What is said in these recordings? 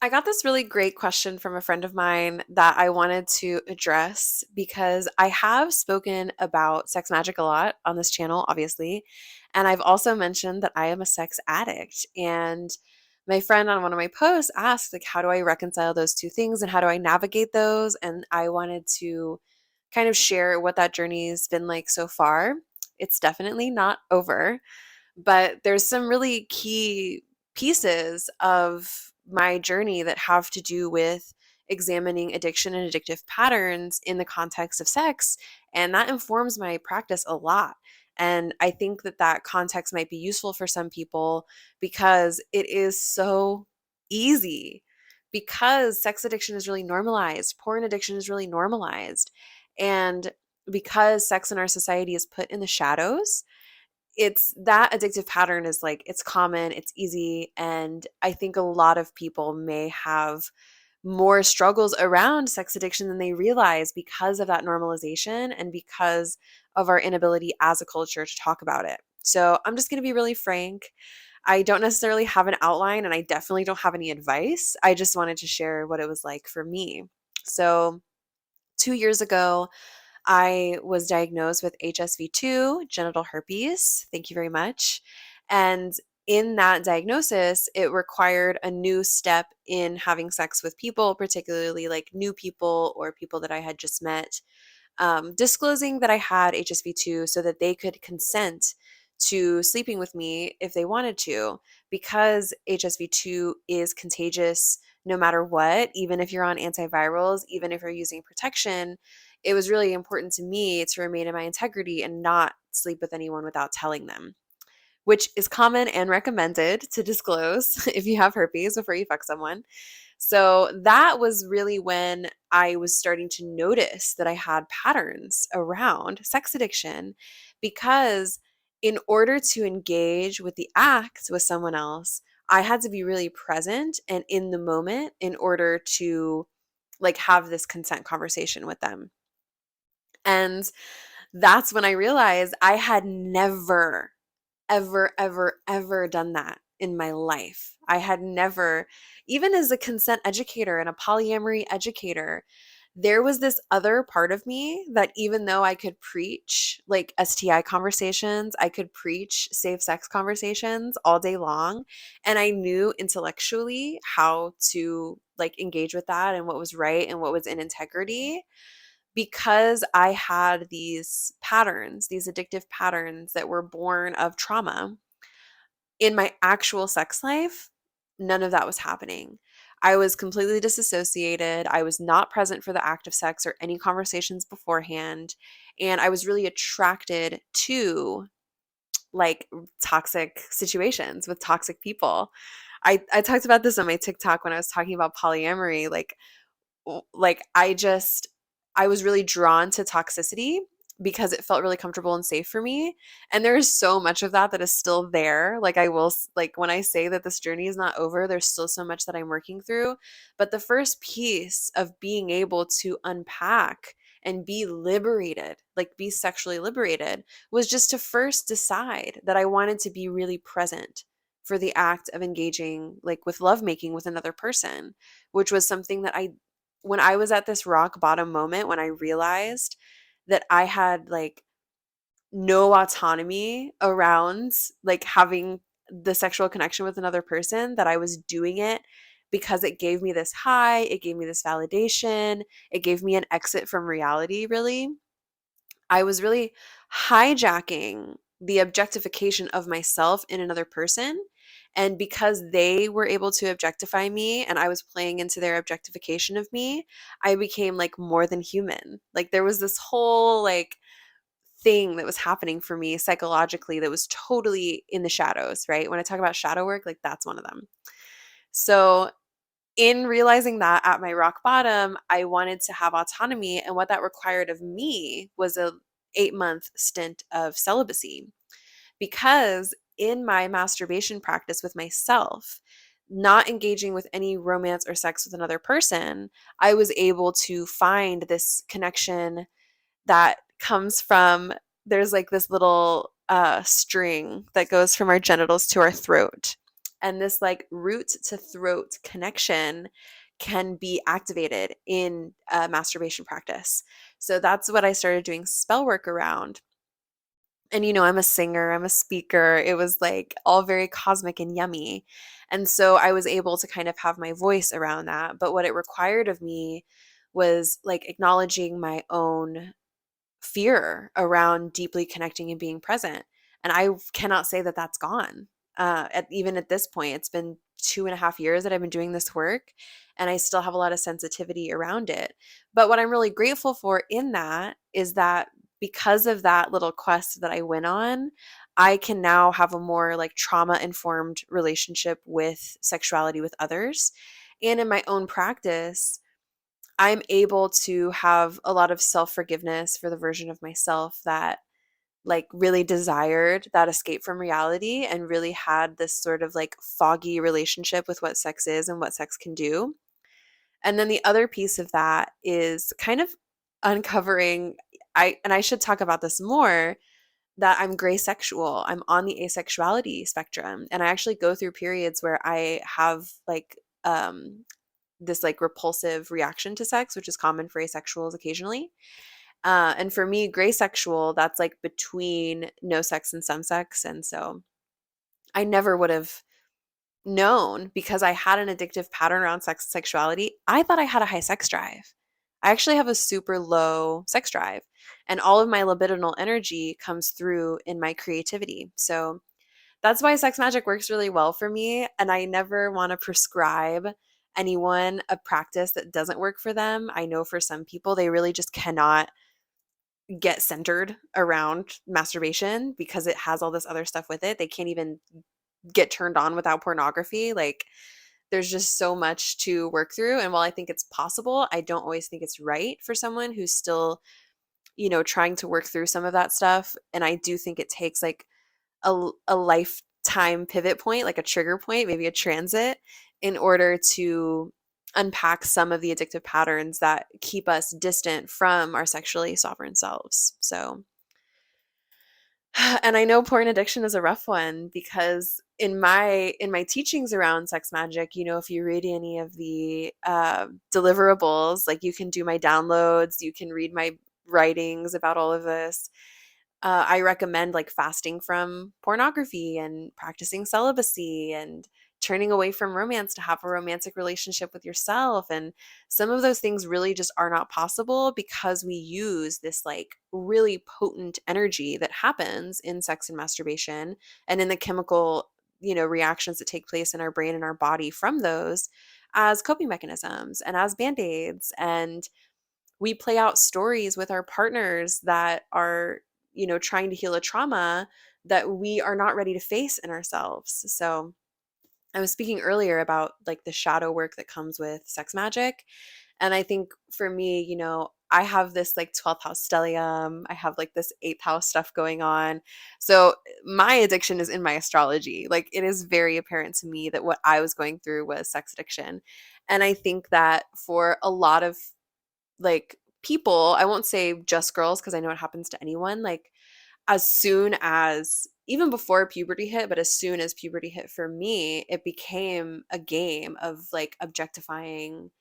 I got this really great question from a friend of mine that I wanted to address because I have spoken about sex magic a lot on this channel, obviously. And I've also mentioned that I am a sex addict. And my friend on one of my posts asked, like, how do I reconcile those two things and how do I navigate those? And I wanted to kind of share what that journey's been like so far. It's definitely not over, but there's some really key pieces of my journey that have to do with examining addiction and addictive patterns in the context of sex. And that informs my practice a lot. And I think that that context might be useful for some people because it is so easy. Because sex addiction is really normalized, porn addiction is really normalized. And because sex in our society is put in the shadows, it's that addictive pattern is like it's common, it's easy, and I think a lot of people may have more struggles around sex addiction than they realize because of that normalization and because of our inability as a culture to talk about it. So, I'm just going to be really frank. I don't necessarily have an outline and I definitely don't have any advice. I just wanted to share what it was like for me. So, 2 years ago, I was diagnosed with HSV2, genital herpes. Thank you very much. And in that diagnosis, it required a new step in having sex with people, particularly like new people or people that I had just met, disclosing that I had HSV2 so that they could consent to sleeping with me if they wanted to, because HSV2 is contagious no matter what, even if you're on antivirals, even if you're using protection. It was really important to me to remain in my integrity and not sleep with anyone without telling them, which is common and recommended to disclose if you have herpes before you fuck someone. So that was really when I was starting to notice that I had patterns around sex addiction because in order to engage with the act with someone else, I had to be really present and in the moment in order to like have this consent conversation with them. And that's when I realized I had never ever, ever, ever done that in my life. I had never, even as a consent educator and a polyamory educator, there was this other part of me that even though I could preach like STI conversations, I could preach safe sex conversations all day long. And I knew intellectually how to like engage with that and what was right and what was in integrity because I had these patterns, these addictive patterns that were born of trauma in my actual sex life, none of that was happening. I was completely disassociated. I was not present for the act of sex or any conversations beforehand. And I was really attracted to like toxic situations with toxic people. I talked about this on my TikTok when I was talking about polyamory. I was really drawn to toxicity because it felt really comfortable and safe for me. And there's so much of that that is still there. Like like when I say that this journey is not over, there's still so much that I'm working through. But the first piece of being able to unpack and be liberated, like be sexually liberated, was just to first decide that I wanted to be really present for the act of engaging like with lovemaking with another person, which was something that I when I was at this rock bottom moment, when I realized that I had like no autonomy around like having the sexual connection with another person, that I was doing it because it gave me this high, it gave me this validation, it gave me an exit from reality, really. I was really hijacking the objectification of myself in another person. And because they were able to objectify me and I was playing into their objectification of me, I became like more than human. Like there was this whole like thing that was happening for me psychologically that was totally in the shadows, right? When I talk about shadow work, like that's one of them. So in realizing that at my rock bottom, I wanted to have autonomy. And what that required of me was a 8-month stint of celibacy. Because in my masturbation practice with myself, not engaging with any romance or sex with another person, I was able to find this connection that comes from there's like this little string that goes from our genitals to our throat. and this like root to throat connection can be activated in a masturbation practice. So that's what I started doing spell work around. And I'm a singer, I'm a speaker. It was like all very cosmic and yummy. And so I was able to kind of have my voice around that. But what it required of me was like acknowledging my own fear around deeply connecting and being present. And I cannot say that that's gone. Even at this point, it's been 2.5 years that I've been doing this work, and I still have a lot of sensitivity around it. But what I'm really grateful for in that is that because of that little quest that I went on, I can now have a more like trauma informed relationship with sexuality with others. And in my own practice, I'm able to have a lot of self-forgiveness for the version of myself that like really desired that escape from reality and really had this sort of like foggy relationship with what sex is and what sex can do. And then the other piece of that is kind of uncovering I should talk about this more, that I'm gray sexual. I'm on the asexuality spectrum, and I actually go through periods where I have like this like repulsive reaction to sex, which is common for asexuals occasionally. And for me, gray sexual, that's like between no sex and some sex. And so I never would have known, because I had an addictive pattern around sex and sexuality. I thought I had a high sex drive. I actually have a super low sex drive, and all of my libidinal energy comes through in my creativity. So that's why sex magic works really well for me. And I never want to prescribe anyone a practice that doesn't work for them. I know for some people, they really just cannot get centered around masturbation because it has all this other stuff with it. They can't even get turned on without pornography. Like, there's just so much to work through. And while I think it's possible, I don't always think it's right for someone who's still, trying to work through some of that stuff. And I do think it takes like a lifetime pivot point, like a trigger point, maybe a transit, in order to unpack some of the addictive patterns that keep us distant from our sexually sovereign selves. So, and I know porn addiction is a rough one, because in my teachings around sex magic, if you read any of the deliverables, like you can do my downloads, you can read my writings about all of this. I recommend like fasting from pornography and practicing celibacy and turning away from romance to have a romantic relationship with yourself. And some of those things really just are not possible because we use this like really potent energy that happens in sex and masturbation and in the chemical, reactions that take place in our brain and our body from those as coping mechanisms and as band-aids. And we play out stories with our partners that are, trying to heal a trauma that we are not ready to face in ourselves. So I was speaking earlier about like the shadow work that comes with sex magic. And I think for me, I have this like 12th house stellium. I have like this 8th house stuff going on. So my addiction is in my astrology. Like, it is very apparent to me that what I was going through was sex addiction. And I think that for a lot of like people, I won't say just girls because I know it happens to anyone, like as soon as, even before puberty hit, but as soon as puberty hit for me, it became a game of like objectifying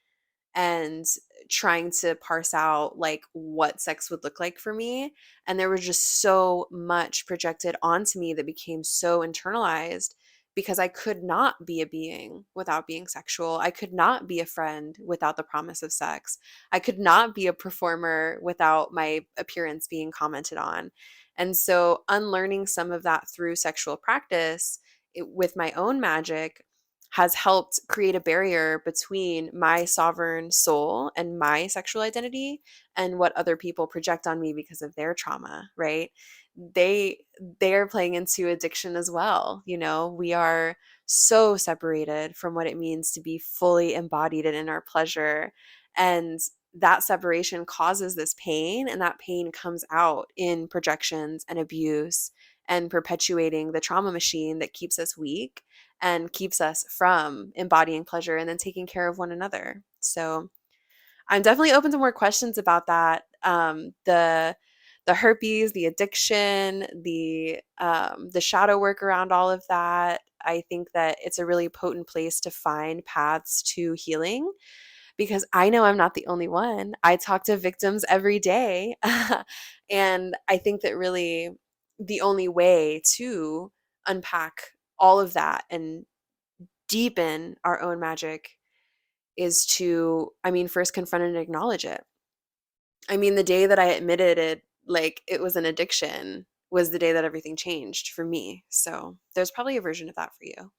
and trying to parse out like what sex would look like for me. And there was just so much projected onto me that became so internalized, because I could not be a being without being sexual. I could not be a friend without the promise of sex. I could not be a performer without my appearance being commented on. And so unlearning some of that through sexual practice, with my own magic, has helped create a barrier between my sovereign soul and my sexual identity and what other people project on me because of their trauma, right? They are playing into addiction as well. We are so separated from what it means to be fully embodied and in our pleasure. And that separation causes this pain, and that pain comes out in projections and abuse and perpetuating the trauma machine that keeps us weak and keeps us from embodying pleasure and then taking care of one another. So I'm definitely open to more questions about that. The the herpes, the addiction, the shadow work around all of that. I think that it's a really potent place to find paths to healing because I know I'm not the only one. I talk to victims every day. And I think that really the only way to unpack all of that and deepen our own magic is to, I mean, first confront and acknowledge it. I mean, the day that I admitted it, like it was an addiction, was the day that everything changed for me. So there's probably a version of that for you.